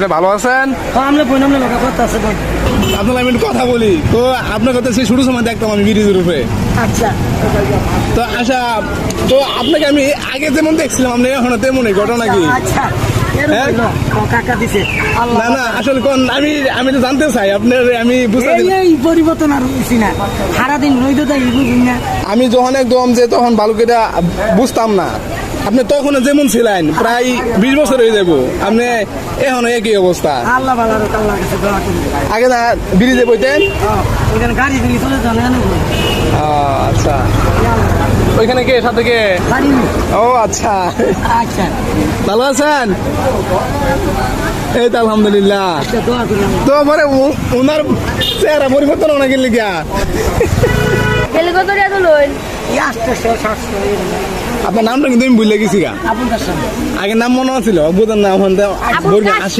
আপনি ভালো আছেন? আপনার আমি একটু কথা বলি তো, আপনার কথা সেই শুরু সময় দেখতাম আমি ব্রিজের উপরে। আচ্ছা তো আচ্ছা, তো আপনাকে আমি আগে যেমন দেখছিলাম আপনি এখনো তেমনই, ঘটনা কি? আচ্ছা হ্যাঁ? কাকা দিছে না না, আসলে কোন আমি তো জানতে চাই আপনার, আমি বুঝতে এই পরিবর্তন আর হইছি না, সারাদিন রইদ তাই বুঝুন না। আমি যখন একদম যে তখন বালুকেটা বুঝতাম না, আপনি তখন যেমন ছিলেন প্রায় 20 বছর হয়ে যাবো, আপনি এখনো একই অবস্থা। আল্লাহ ভালো রাখুক, আল্লাহর কাছে দোয়া করি। আগে না ব্রিজে বইতেন? ওইখানে গাড়ি দিয়ে চলে যান আচ্ছা, ওইখানে কে সাথে কে? গাড়ি। ও আচ্ছা, আচ্ছা ভালো আছেন? এই তো আলহামদুলিল্লাহ। আচ্ছা দোয়া করি। তো পরে ওনার চেহারা পরিবর্তন অনেক লিখা। হেলিকপ্টারে এত লইন আসতে শাস্ত্র আপনার নামটা কিন্তু আমি ভুলে গেছি গা, আপনার সাথে আগে নাম মনে ছিল, বুঝেন না এখন আসি